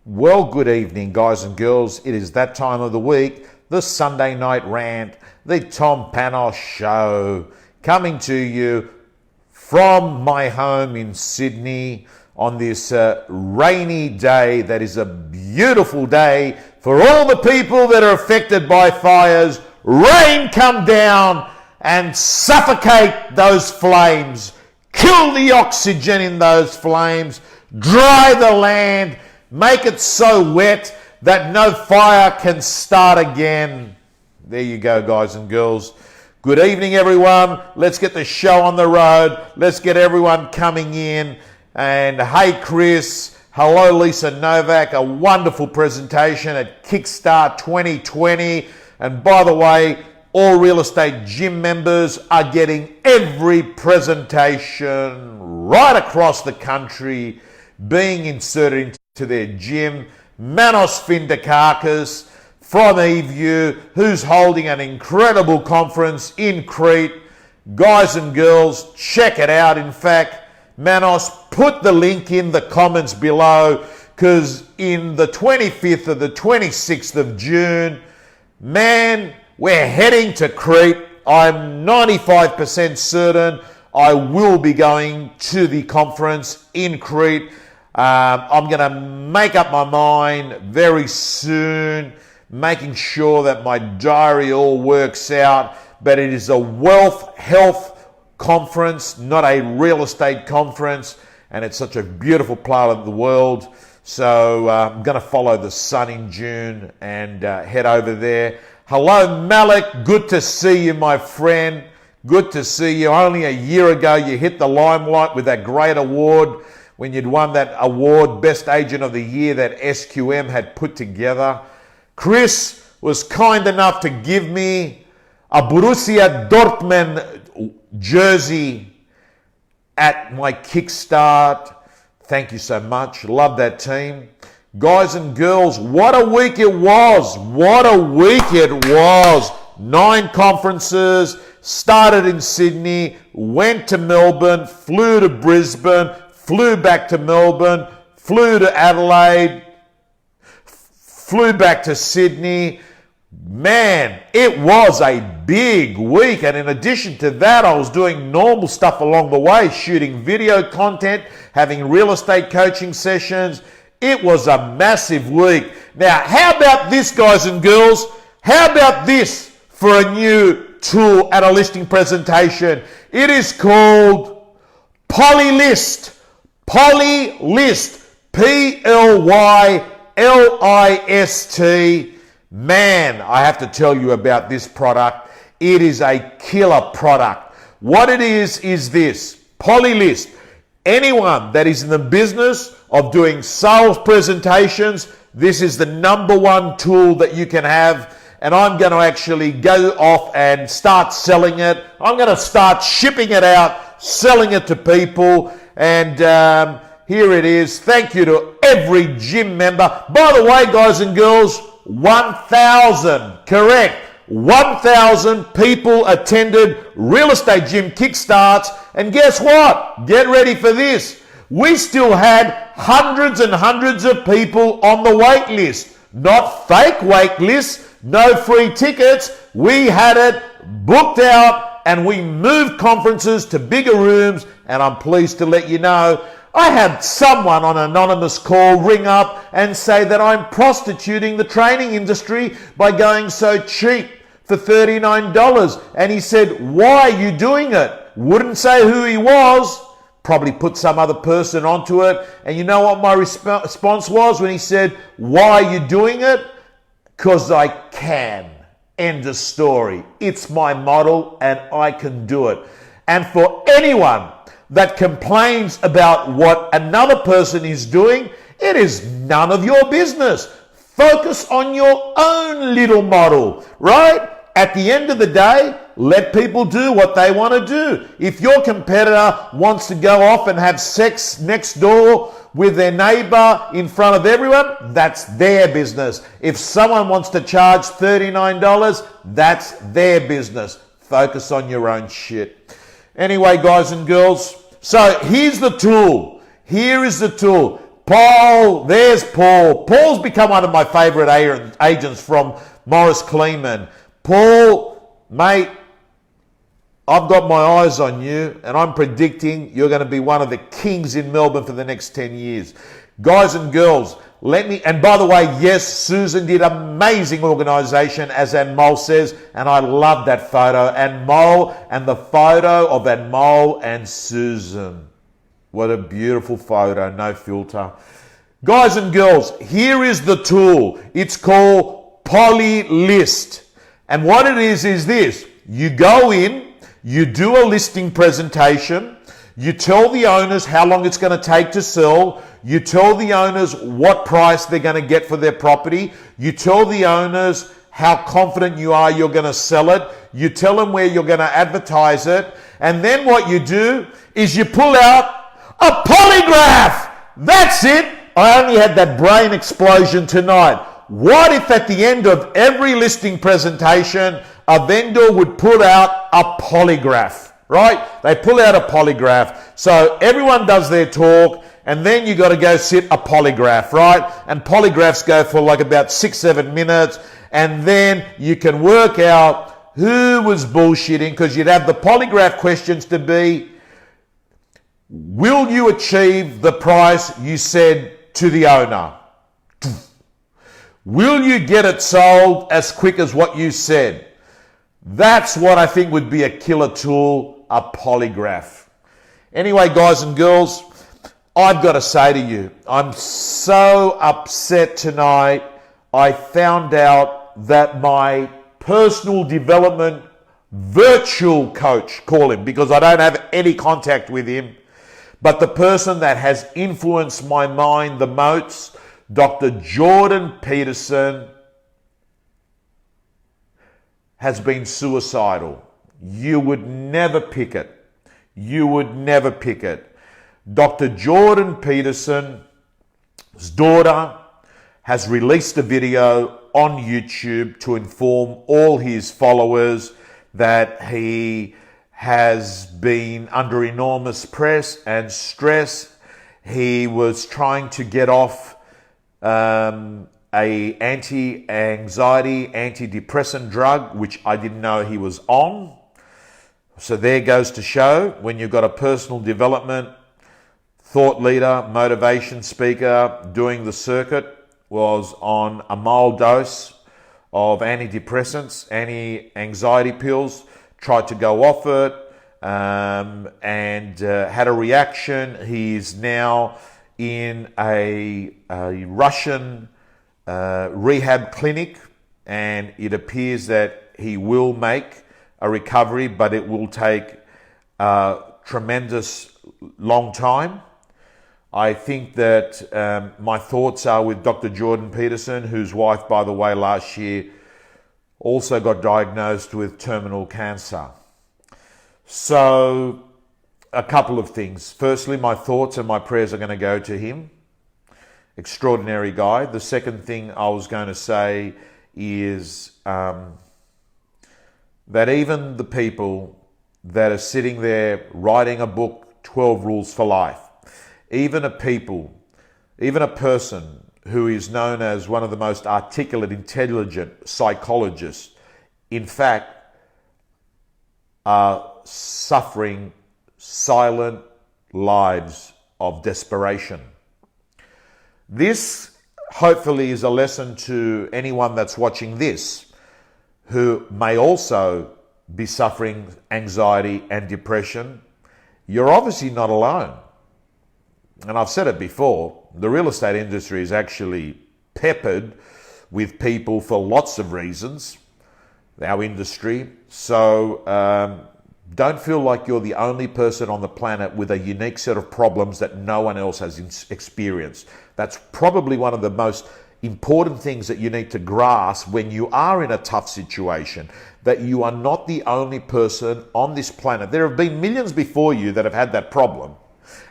Well, good evening, guys and girls. It is that time of the week, the Sunday night rant, the Tom Panos show, coming to you from my home in Sydney on this rainy day that is a beautiful day for all the people that are affected by fires. Rain come down and suffocate those flames, kill the oxygen in those flames, dry the land, make it so wet that no fire can start again. There you go, guys and girls. Good evening, everyone. Let's get the show on the road. Let's get everyone coming in. And hey, Chris. Hello, Lisa Novak. A wonderful presentation at Kickstart 2020. And by the way, all real estate gym members are getting every presentation right across the country being inserted into their gym. Manos Findakakis from eView, who's holding an incredible conference in Crete. Guys and girls, check it out. In fact, Manos, put the link in the comments below, because in the 25th or the 26th of June, man, we're heading to Crete. I'm 95% certain I will be going to the conference in Crete. I'm going to make up my mind very soon, making sure that my diary all works out. But it is a wealth, health conference, not a real estate conference. And it's such a beautiful part of the world. So I'm going to follow the sun in June and head over there. Hello, Malik. Good to see you, my friend. Good to see you. Only a year ago, you hit the limelight with that great award when you'd won that award, Best Agent of the Year, that SQM had put together. Chris was kind enough to give me a Borussia Dortmund jersey at my Kickstart. Thank you so much. Love that team. Guys and girls, what a week it was. What a week it was. 9 conferences, started in Sydney, went to Melbourne, flew to Brisbane, flew back to Melbourne, flew to Adelaide, flew back to Sydney. Man, it was a big week. And in addition to that, I was doing normal stuff along the way, shooting video content, having real estate coaching sessions. It was a massive week. Now, how about this, guys and girls? How about this for a new tool at a listing presentation? It is called Polylist. Polylist. P-L-Y-L-I-S-T. Man, I have to tell you about this product. It is a killer product. What it is this. Polylist. Anyone that is in the business of doing sales presentations, this is the number one tool that you can have. And I'm going to actually go off and start selling it. I'm going to start shipping it out, selling it to people. And here it is. Thank you to every gym member. By the way, guys and girls, 1,000, correct, 1,000 people attended Real Estate Gym Kickstarts. And guess what? Get ready for this. We still had hundreds and hundreds of people on the wait list. Not fake wait lists, no free tickets. We had it booked out and we moved conferences to bigger rooms. And I'm pleased to let you know, I had someone on an anonymous call ring up and say that I'm prostituting the training industry by going so cheap for $39. And he said, why are you doing it? Wouldn't say who he was. Probably put some other person onto it. And you know what my response was when he said, why are you doing it? Because I can. End of story. It's my model and I can do it. And for anyone that complains about what another person is doing, it is none of your business. Focus on your own little model, right? At the end of the day, let people do what they want to do. If your competitor wants to go off and have sex next door with their neighbor in front of everyone, that's their business. If someone wants to charge $39, that's their business. Focus on your own shit. Anyway, guys and girls, so here's the tool. Here is the tool. Paul, there's Paul. Paul's become one of my favorite agents from Morris Kleeman. Paul, mate, I've got my eyes on you, and I'm predicting you're going to be one of the kings in Melbourne for the next 10 years. Guys and girls, and by the way, yes, Susan did amazing organisation, as Anmol says, and I love that photo. Anmol, and the photo of Anmol and Susan. What a beautiful photo, no filter. Guys and girls, here is the tool. It's called Polylist. And what it is this. You go in, you do a listing presentation, you tell the owners how long it's going to take to sell, you tell the owners what price they're going to get for their property, you tell the owners how confident you are you're going to sell it, you tell them where you're going to advertise it, and then what you do is you pull out a polygraph. That's it. I only had that brain explosion tonight. What if at the end of every listing presentation, a vendor would put out a polygraph, right? They pull out a polygraph. So everyone does their talk, and then you got to go sit a polygraph, right? And polygraphs go for like about 6-7 minutes, and then you can work out who was bullshitting, because you'd have the polygraph questions to be, will you achieve the price you said to the owner? Will you get it sold as quick as what you said? That's what I think would be a killer tool, a polygraph. Anyway, guys and girls, I've got to say to you, I'm so upset tonight. I found out that my personal development virtual coach, call him, because I don't have any contact with him, but the person that has influenced my mind the most, Dr. Jordan Peterson, has been suicidal. You would never pick it. You would never pick it. Dr. Jordan Peterson's daughter has released a video on YouTube to inform all his followers that he has been under enormous press and stress. He was trying to get off a anti-anxiety, antidepressant drug, which I didn't know he was on. So there goes to show, when you've got a personal development thought leader, motivation speaker doing the circuit, was on a mild dose of antidepressants, anti-anxiety pills, tried to go off it, and had a reaction. He's now in a Russian rehab clinic, and it appears that he will make a recovery, but it will take a tremendous long time. I think that my thoughts are with Dr. Jordan Peterson, whose wife, by the way, last year also got diagnosed with terminal cancer. So, a couple of things. Firstly, my thoughts and my prayers are going to go to him. Extraordinary guy. The second thing I was going to say is that even the people that are sitting there writing a book, 12 Rules for Life, even a person who is known as one of the most articulate, intelligent psychologists, in fact, are suffering silent lives of desperation. This hopefully is a lesson to anyone that's watching this, who may also be suffering anxiety and depression. You're obviously not alone. And I've said it before, the real estate industry is actually peppered with people for lots of reasons, our industry. So don't feel like you're the only person on the planet with a unique set of problems that no one else has experienced. That's probably one of the most important things that you need to grasp when you are in a tough situation, that you are not the only person on this planet. There have been millions before you that have had that problem,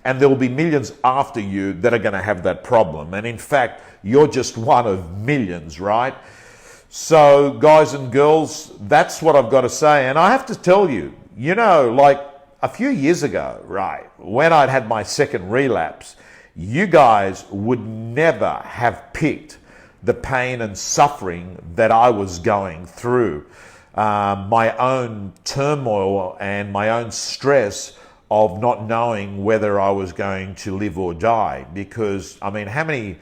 and there will be millions after you that are going to have that problem. And in fact, you're just one of millions, right? So, guys and girls, that's what I've got to say. And I have to tell you, like a few years ago, right, when I'd had my second relapse, you guys would never have picked the pain and suffering that I was going through, my own turmoil and my own stress of not knowing whether I was going to live or die. Because, I mean, how many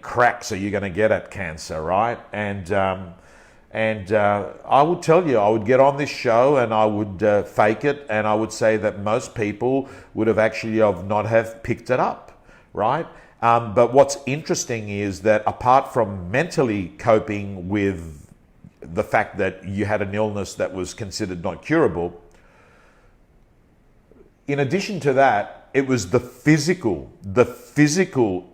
cracks are you going to get at cancer, right? And I would tell you, I would get on this show and I would fake it, and I would say that most people would have actually not have picked it up, right? But what's interesting is that apart from mentally coping with the fact that you had an illness that was considered not curable, in addition to that, it was the physical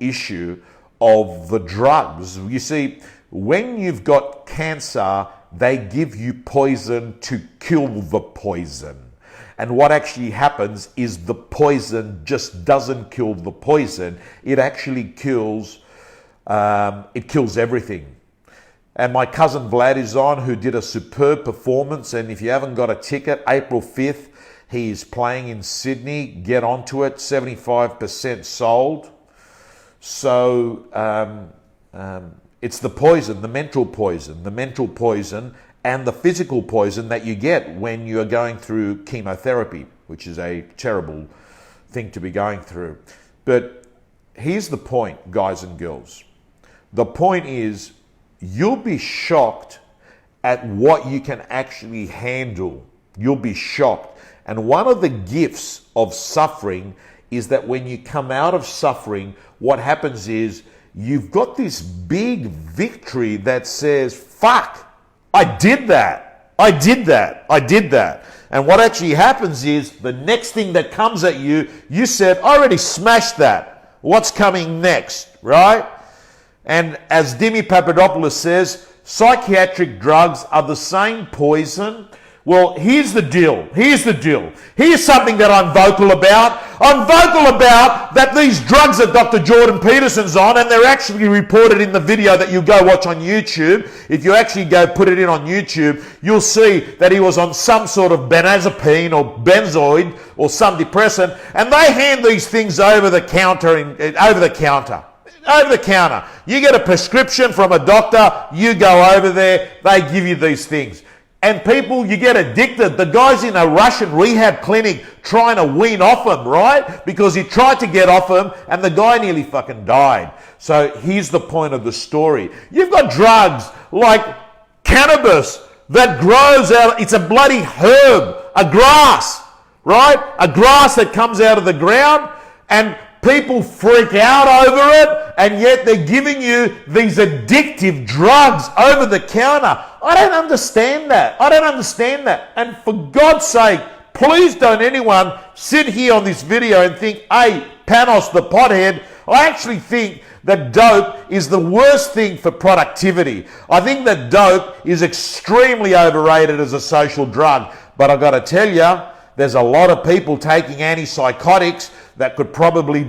issue of the drugs. You see, when you've got cancer, they give you poison to kill the poison. And what actually happens is the poison just doesn't kill the poison. It actually kills everything. And my cousin Vlad is on, who did a superb performance. And if you haven't got a ticket, April 5th, he is playing in Sydney. Get onto it, 75% sold. So it's the poison, the mental poison and the physical poison that you get when you are going through chemotherapy, which is a terrible thing to be going through. But here's the point, guys and girls. The point is, you'll be shocked at what you can actually handle. You'll be shocked. And one of the gifts of suffering is that when you come out of suffering, what happens is you've got this big victory that says, fuck, I did that. And what actually happens is the next thing that comes at you, you said, I already smashed that. What's coming next, right? And as Dimi Papadopoulos says, psychiatric drugs are the same poison. Well, here's the deal. Here's something that I'm vocal about. I'm vocal about that these drugs that Dr. Jordan Peterson's on, and they're actually reported in the video that you go watch on YouTube. If you actually go put it in on YouTube, you'll see that he was on some sort of benzodiazepine or benzoid or some depressant, and they hand these things over the counter. You get a prescription from a doctor, you go over there, they give you these things. And people, you get addicted. The guy's in a Russian rehab clinic trying to wean off him, right? Because he tried to get off him and the guy nearly fucking died. So here's the point of the story. You've got drugs like cannabis that grows out, it's a bloody herb, a grass, right? A grass that comes out of the ground, and people freak out over it, and yet they're giving you these addictive drugs over the counter. I don't understand that. And for God's sake, please don't anyone sit here on this video and think, hey, Panos the pothead. I actually think that dope is the worst thing for productivity. I think that dope is extremely overrated as a social drug. But I've got to tell you, there's a lot of people taking antipsychotics that could probably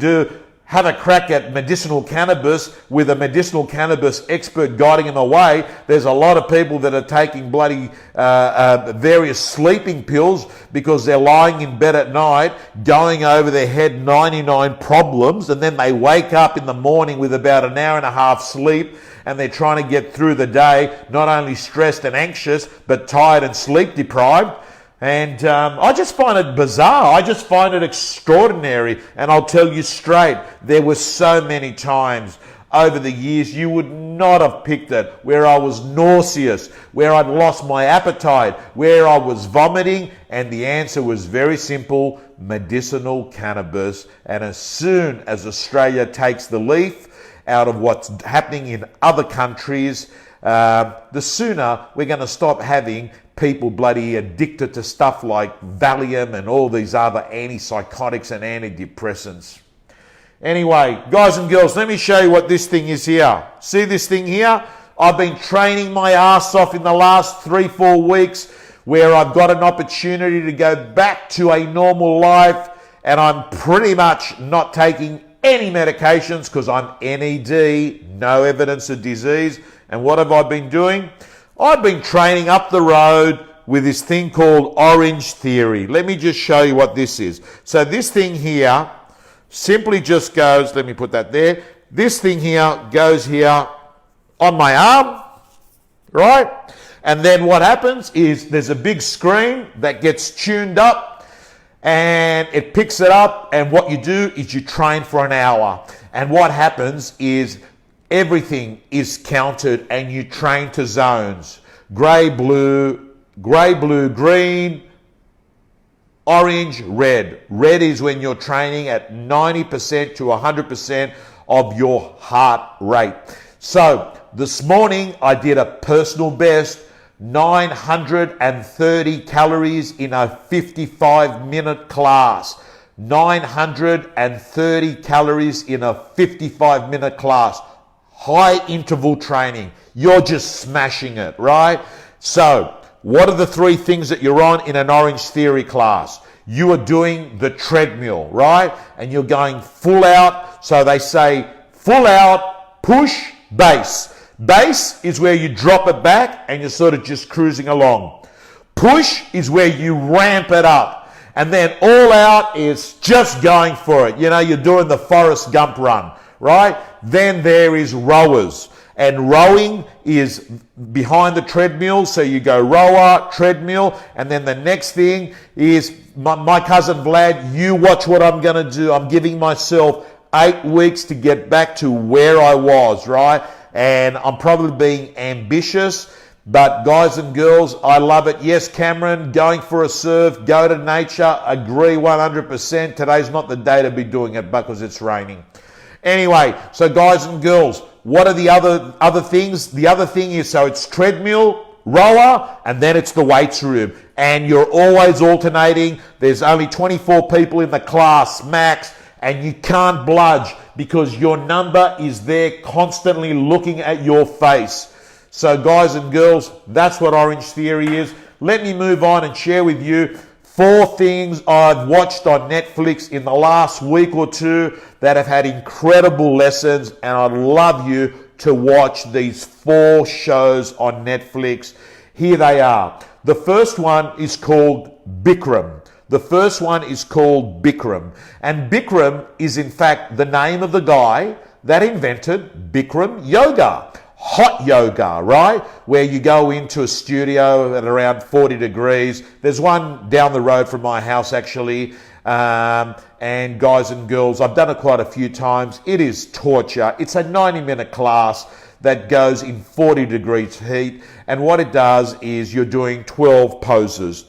have a crack at medicinal cannabis with a medicinal cannabis expert guiding them away. There's a lot of people that are taking bloody various sleeping pills because they're lying in bed at night, going over their head 99 problems, and then they wake up in the morning with about an hour and a half sleep, and they're trying to get through the day, not only stressed and anxious, but tired and sleep deprived. And I just find it bizarre. I just find it extraordinary. And I'll tell you straight, there were so many times over the years you would not have picked it, where I was nauseous, where I'd lost my appetite, where I was vomiting, and the answer was very simple: medicinal cannabis. And as soon as Australia takes the leaf out of what's happening in other countries, the sooner we're going to stop having people bloody addicted to stuff like Valium and all these other antipsychotics and antidepressants. Anyway, guys and girls, let me show you what this thing is here. See this thing here? I've been training my ass off in the last 3-4 weeks, where I've got an opportunity to go back to a normal life, and I'm pretty much not taking any medications because I'm NED, no evidence of disease. And what have I been doing? I've been training up the road with this thing called Orange Theory. Let me just show you what this is. So this thing here, simply just goes, let me put that there. This thing here goes here on my arm, right? And then what happens is there's a big screen that gets tuned up and it picks it up, and what you do is you train for an hour. And what happens is everything is counted and you train to zones. Grey, blue, green, orange, red. Red is when you're training at 90% to 100% of your heart rate. So this morning I did a personal best, 930 calories in a 55-minute class. 930 calories in a 55-minute class. High interval training. You're just smashing it, right? So, what are the three things that you're on in an Orange Theory class? You are doing the treadmill, right? And you're going full out. So they say full out, push, base. Base is where you drop it back and you're sort of just cruising along. Push is where you ramp it up. And then all out is just going for it. You know, you're doing the Forrest Gump run, right? Then there is rowers. And rowing is behind the treadmill. So you go rower, treadmill. And then the next thing is, my cousin Vlad, you watch what I'm going to do. I'm giving myself 8 weeks to get back to where I was, right? And I'm probably being ambitious, but guys and girls, I love it. Yes, Cameron, going for a surf, go to nature, agree 100%. Today's not the day to be doing it because it's raining. Anyway, so guys and girls, what are the other things? The other thing is, so it's treadmill, rower, and then it's the weights room. And you're always alternating. There's only 24 people in the class max, and you can't bludge because your number is there constantly looking at your face. So guys and girls, that's what Orange Theory is. Let me move on and share with you 4 things I've watched on Netflix in the last week or two that have had incredible lessons, and I'd love you to watch these 4 shows on Netflix. Here they are. The first one is called Bikram. The first one is called Bikram. And Bikram is in fact the name of the guy that invented Bikram yoga. Hot yoga, right? Where you go into a studio at around 40 degrees. There's one down the road from my house actually. And guys and girls, I've done it quite a few times. It is torture. It's a 90-minute class that goes in 40 degrees heat. And what it does is you're doing 12 poses.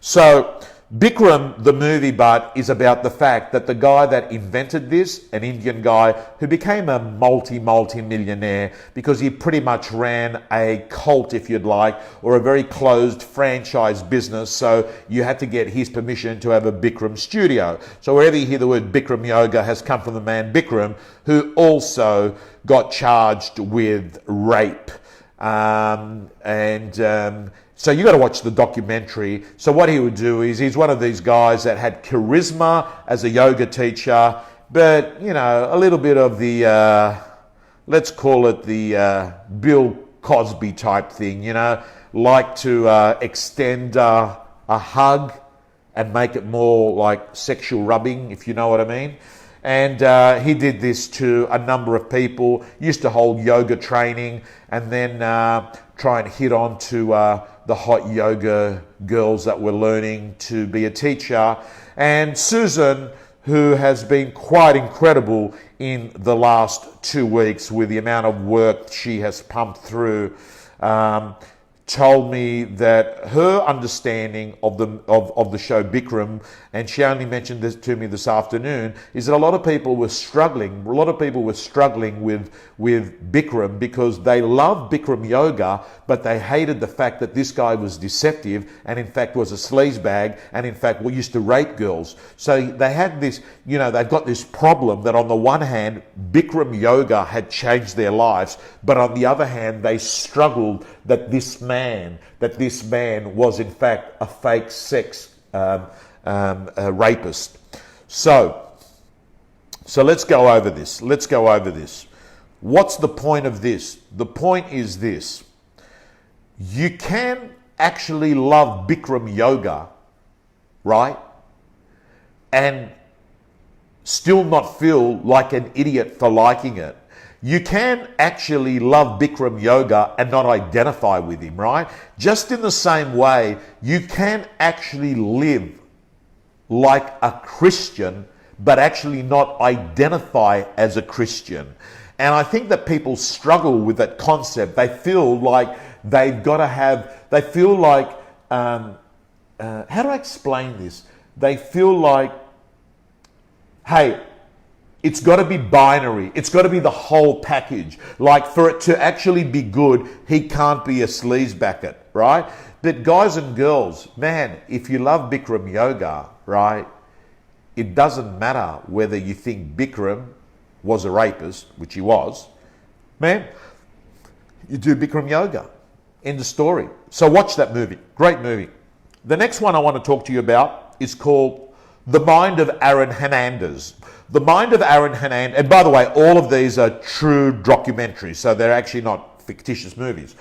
So Bikram, the movie, but is about the fact that the guy that invented this, an Indian guy who became a multi-millionaire because he pretty much ran a cult, if you'd like, or a very closed franchise business. So you had to get his permission to have a Bikram studio. So wherever you hear the word Bikram yoga has come from the man Bikram, who also got charged with rape. So you got to watch the documentary. So what he would do is, he's one of these guys that had charisma as a yoga teacher, but, you know, a little bit of the, let's call it the Bill Cosby type thing, you know, like to extend a hug and make it more like sexual rubbing, if you know what I mean. And he did this to a number of people, used to hold yoga training and then try and hit on to the hot yoga girls that were learning to be a teacher. And Susan, who has been quite incredible in the last 2 weeks with the amount of work she has pumped through, told me that her understanding of the show Bikram, and she only mentioned this to me this afternoon, is that a lot of people were struggling. A lot of people were struggling with Bikram because they love Bikram yoga, but they hated the fact that this guy was deceptive and in fact was a sleazebag and in fact used to rape girls. So they had this, you know, they've got this problem that on the one hand, Bikram yoga had changed their lives, but on the other hand, they struggled that this man was in fact a fake sex rapist. So let's go over this. What's the point of this? The point is this. You can actually love Bikram yoga, right? And still not feel like an idiot for liking it. You can actually love Bikram yoga and not identify with him, right? Just in the same way, you can actually live like a Christian, but actually not identify as a Christian. And I think that people struggle with that concept. They feel like they've got to have, they feel like, how do I explain this? They feel like, hey, it's got to be binary. It's got to be the whole package. Like, for it to actually be good, he can't be a sleazebucket, right? But guys and girls, man, if you love Bikram yoga, right, it doesn't matter whether you think Bikram was a rapist, which he was. Man, you do Bikram yoga. End of story. So watch that movie. Great movie. The next one I want to talk to you about is called The Mind of Aaron Hernandez. The Mind of Aaron Hernandez, and by the way, all of these are true documentaries, so they're actually not fictitious movies.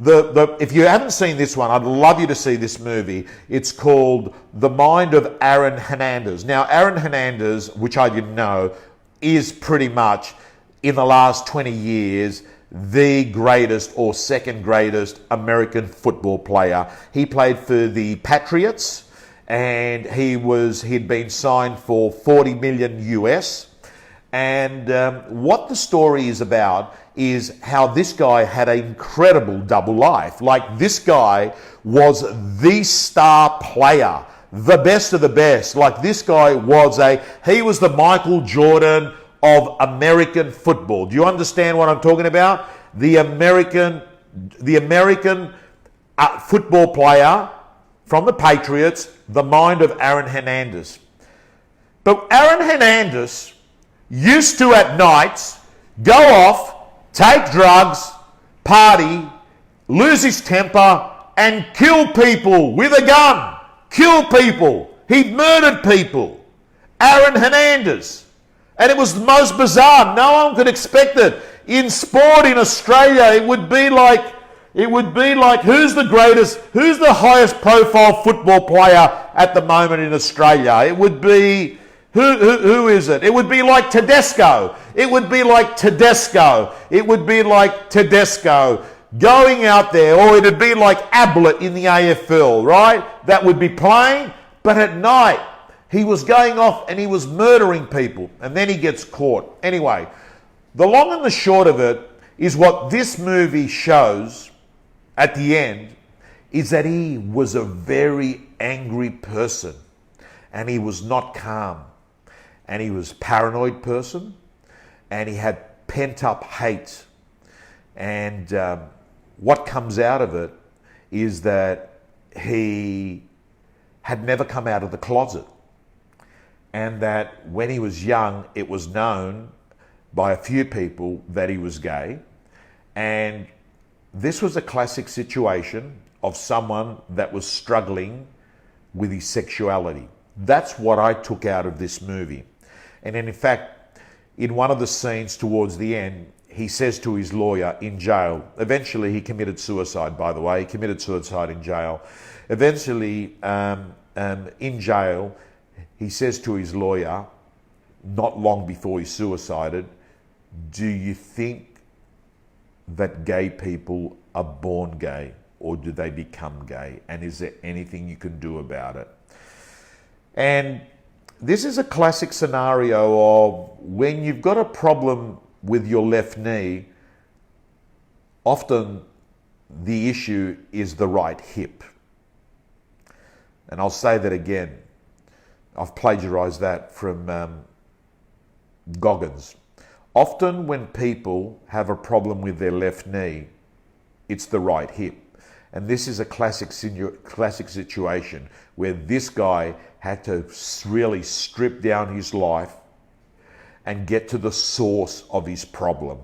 If you haven't seen this one, I'd love you to see this movie. It's called The Mind of Aaron Hernandez. Now, Aaron Hernandez, which I didn't know, is pretty much, in the last 20 years, the greatest or second greatest American football player. He played for the Patriots, and he'd been signed for 40 million US. And what the story is about is how this guy had an incredible double life. Like, this guy was the star player, the best of the best. Like, this guy he was the Michael Jordan of American football. Do you understand what I'm talking about? The American football player from the Patriots, the mind of Aaron Hernandez. But Aaron Hernandez used to, at nights, go off, take drugs, party, lose his temper, and kill people with a gun. Kill people. He murdered people. Aaron Hernandez. And it was the most bizarre. No one could expect it. In sport in Australia, it would be like who's the highest profile football player at the moment in Australia? It would be, who is it? It would be like Tedesco. It would be like Tedesco going out there, or it'd be like Ablett in the AFL, right? That would be playing, but at night, he was going off and he was murdering people, and then he gets caught. Anyway, the long and the short of it is, what this movie shows at the end is that he was a very angry person, and he was not calm, and he was a paranoid person, and he had pent-up hate. And what comes out of it is that he had never come out of the closet, and that when he was young, it was known by a few people that he was gay. And this was a classic situation of someone that was struggling with his sexuality. That's what I took out of this movie. And in fact, in one of the scenes towards the end, he says to his lawyer in jail, eventually he committed suicide, by the way, he committed suicide in jail. Eventually, in jail, he says to his lawyer, not long before he suicided, do you think that gay people are born gay, or do they become gay? And is there anything you can do about it? And this is a classic scenario of when you've got a problem with your left knee, often the issue is the right hip. And I'll say that again. I've plagiarized that from Goggins. Often when people have a problem with their left knee, it's the right hip. And this is a classic situation where this guy had to really strip down his life and get to the source of his problem.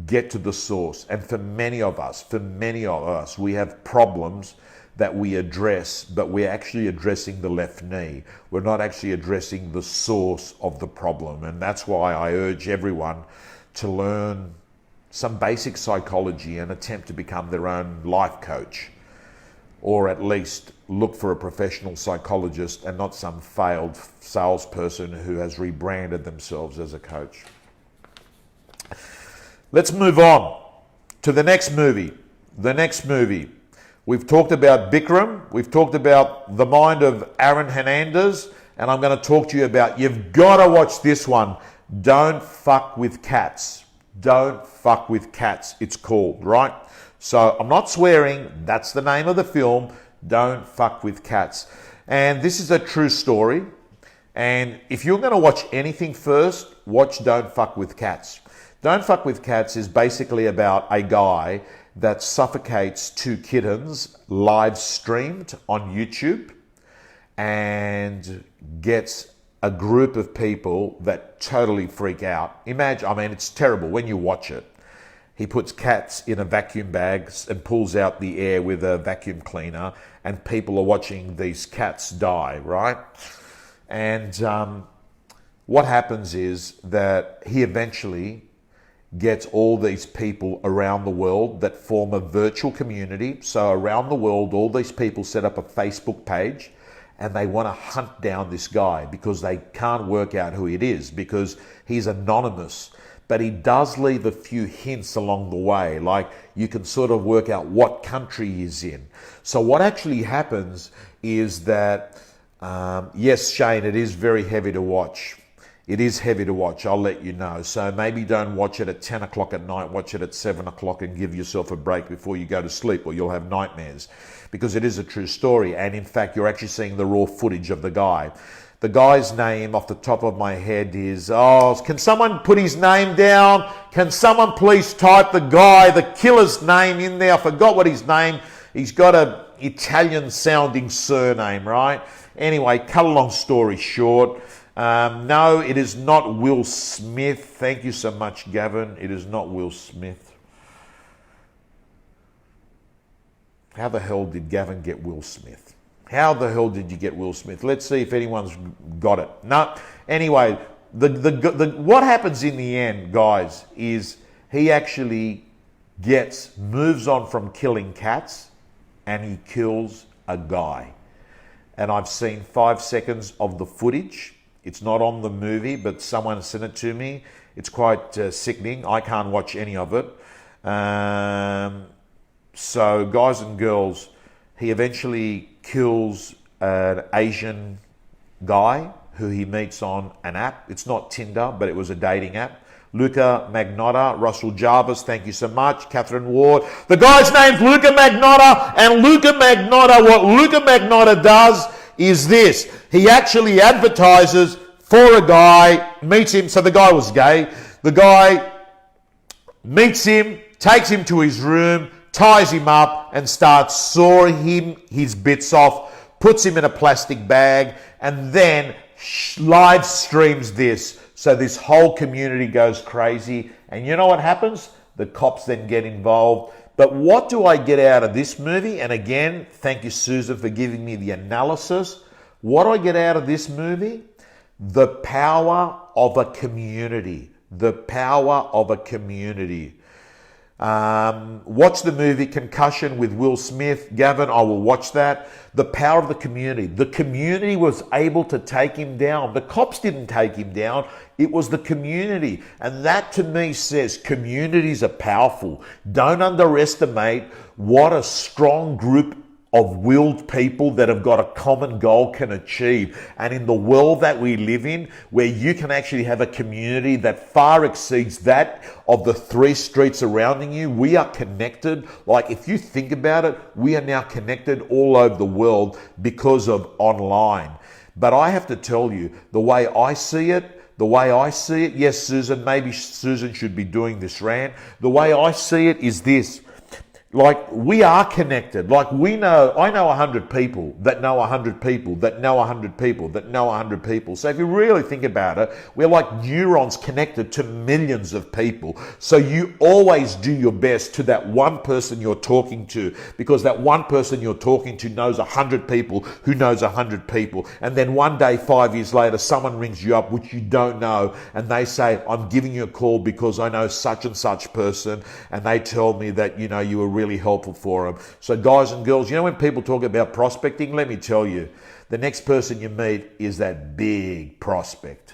Get to the source. And for many of us, we have problems that we address, but we're actually addressing the left knee. We're not actually addressing the source of the problem. And that's why I urge everyone to learn some basic psychology and attempt to become their own life coach. or at least look for a professional psychologist and not some failed salesperson who has rebranded themselves as a coach. Let's move on to the next movie. The next movie. We've talked about Bikram. We've talked about The Mind of Aaron Hernandez. And I'm going to talk to you about, you've got to watch this one. Don't Fuck with Cats. Don't Fuck with Cats, it's called, right? So I'm not swearing. That's the name of the film. Don't Fuck with Cats. And this is a true story. And if you're going to watch anything first, watch Don't Fuck with Cats. Don't Fuck with Cats is basically about a guy that suffocates two kittens live streamed on YouTube and gets a group of people that totally freak out. Imagine, I mean, it's terrible when you watch it. He puts cats in a vacuum bag and pulls out the air with a vacuum cleaner, and people are watching these cats die, right? And what happens is that he eventually gets all these people around the world that form a virtual community. So around the world, all these people set up a Facebook page and they want to hunt down this guy because they can't work out who it is because he's anonymous. But he does leave a few hints along the way, like you can sort of work out what country he's in. So what actually happens is that, yes, Shane, it is very heavy to watch. It is heavy to watch, I'll let you know. So maybe don't watch it at 10 o'clock at night, watch it at 7 o'clock and give yourself a break before you go to sleep or you'll have nightmares. Because it is a true story. And in fact, you're actually seeing the raw footage of the guy. The guy's name off the top of my head is, can someone put his name down? Can someone please type the killer's name in there? I forgot what his name. He's got a Italian sounding surname, right? Anyway, cut a long story short. No, it is not Will Smith. Thank you so much, Gavin. It is not Will Smith. How the hell did Gavin get Will Smith? How the hell did you get Will Smith? Let's see if anyone's got it. No. Anyway, what happens in the end, guys, is he actually moves on from killing cats and he kills a guy. And I've seen 5 seconds of the footage. It's not on the movie, but someone sent it to me. It's quite sickening. I can't watch any of it. So, guys and girls, he eventually kills an Asian guy who he meets on an app. It's not Tinder, but it was a dating app. Luca Magnotta, Russell Jarvis, thank you so much. Catherine Ward. The guy's name's Luca Magnotta, and what Luca Magnotta does is this. He actually advertises for a guy, meets him. So the guy was gay. The guy meets him, takes him to his room, ties him up and starts sawing him his bits off, puts him in a plastic bag, and then live streams this. So this whole community goes crazy. And you know what happens? The cops then get involved. But what do I get out of this movie? And again, thank you, Susan, for giving me the analysis. What do I get out of this movie? The power of a community. The power of a community. Watch the movie Concussion with Will Smith. Gavin, I will watch that. The power of the community. The community was able to take him down. The cops didn't take him down. It was the community. And that to me says communities are powerful. Don't underestimate what a strong group of willed people that have got a common goal can achieve. And in the world that we live in, where you can actually have a community that far exceeds that of the 3 streets surrounding you, we are connected. Like if you think about it, we are now connected all over the world because of online. But I have to tell you, the way I see it, yes, Susan, maybe Susan should be doing this rant. The way I see it is this. Like, we are connected. Like, I know 100 people that know 100 people that know 100 people that know 100 people. So if you really think about it, we're like neurons connected to millions of people. So you always do your best to that one person you're talking to, because that one person you're talking to knows 100 people who knows 100 people. And then one day, 5 years later, someone rings you up, which you don't know, and they say, I'm giving you a call because I know such and such person, and they tell me that, you were really really helpful for them. So guys and girls, you know when people talk about prospecting, let me tell you, the next person you meet is that big prospect.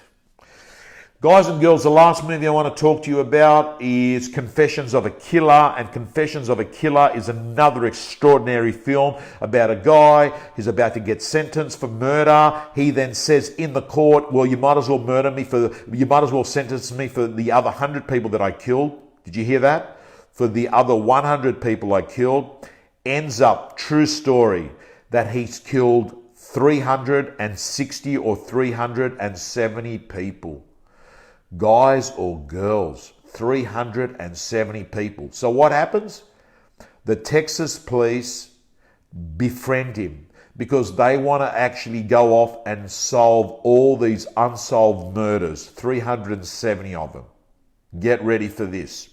Guys and girls, the last movie I want to talk to you about is Confessions of a Killer. And Confessions of a Killer is another extraordinary film about a guy who's about to get sentenced for murder. He then says in the court, well, you might as well sentence me for the other 100 people that I killed. Did you hear that? For the other 100 people I killed. Ends up, true story, that he's killed 360 or 370 people. Guys or girls, 370 people. So what happens? The Texas police befriend him because they want to actually go off and solve all these unsolved murders, 370 of them. Get ready for this.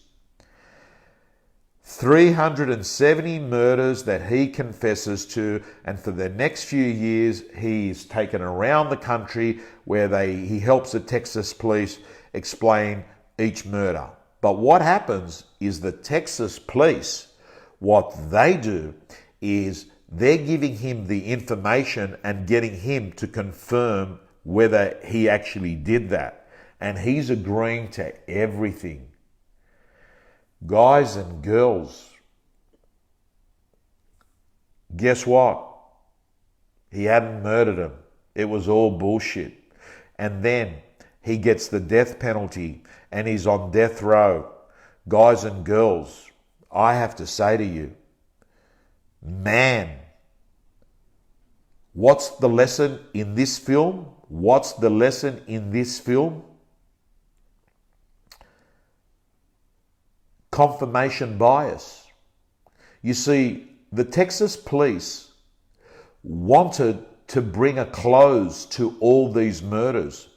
370 murders that he confesses to, and for the next few years he's taken around the country where he helps the Texas police explain each murder. But what happens is the Texas police, what they do is they're giving him the information and getting him to confirm whether he actually did that. And he's agreeing to everything. Guys and girls, guess what? He hadn't murdered him. It was all bullshit. And then he gets the death penalty and he's on death row. Guys and girls, I have to say to you, man, what's the lesson in this film? What's the lesson in this film? Confirmation bias. You see, the Texas police wanted to bring a close to all these murders.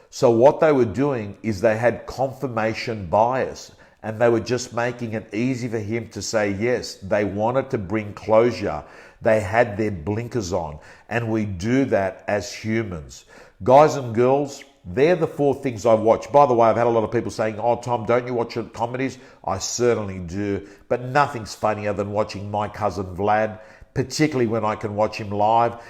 So what they were doing is they had confirmation bias and they were just making it easy for him to say yes. They wanted to bring closure. They had their blinkers on, and we do that as humans. Guys and girls, they're the 4 things I watch. By the way, I've had a lot of people saying, oh, Tom, don't you watch comedies? I certainly do. But nothing's funnier than watching My Cousin Vlad, particularly when I can watch him live.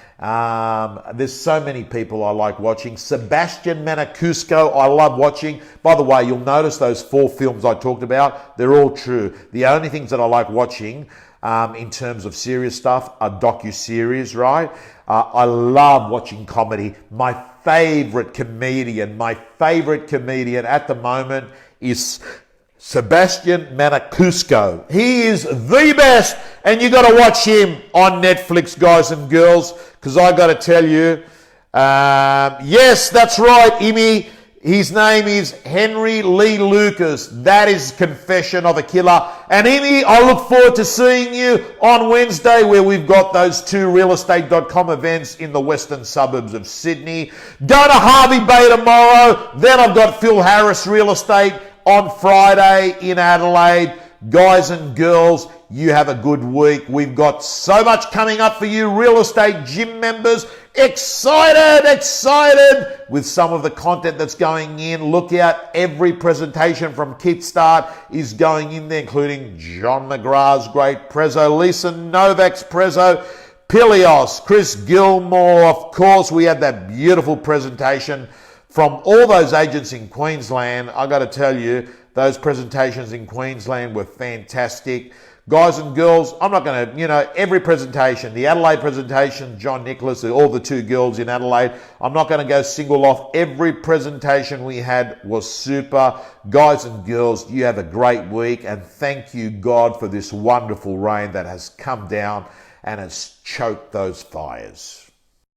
There's so many people I like watching. Sebastian Maniscalco, I love watching. By the way, you'll notice those 4 films I talked about, they're all true. The only things that I like watching in terms of serious stuff are docu-series, right? I love watching comedy. My favorite comedian at the moment is Sebastian Maniscalco. He is the best, and you got to watch him on Netflix, guys and girls, because I got to tell you, yes, that's right, Imi. His name is Henry Lee Lucas. That is Confession of a Killer. And Imi, I look forward to seeing you on Wednesday where we've got those 2 realestate.com events in the western suburbs of Sydney. Go to Harvey Bay tomorrow. Then I've got Phil Harris Real Estate on Friday in Adelaide. Guys and girls, you have a good week. We've got so much coming up for you, real estate gym members. Excited with some of the content that's going in. Look out, every presentation from Kickstart is going in there, including John McGrath's great Prezzo, Lisa Novak's Prezzo, Pilios, Chris Gilmore. Of course, we had that beautiful presentation from all those agents in Queensland. I got to tell you, those presentations in Queensland were fantastic. Guys and girls, I'm not going to, every presentation, the Adelaide presentation, John Nicholas, all the 2 girls in Adelaide, I'm not going to go single off. Every presentation we had was super. Guys and girls, you have a great week, and thank you, God, for this wonderful rain that has come down and has choked those fires.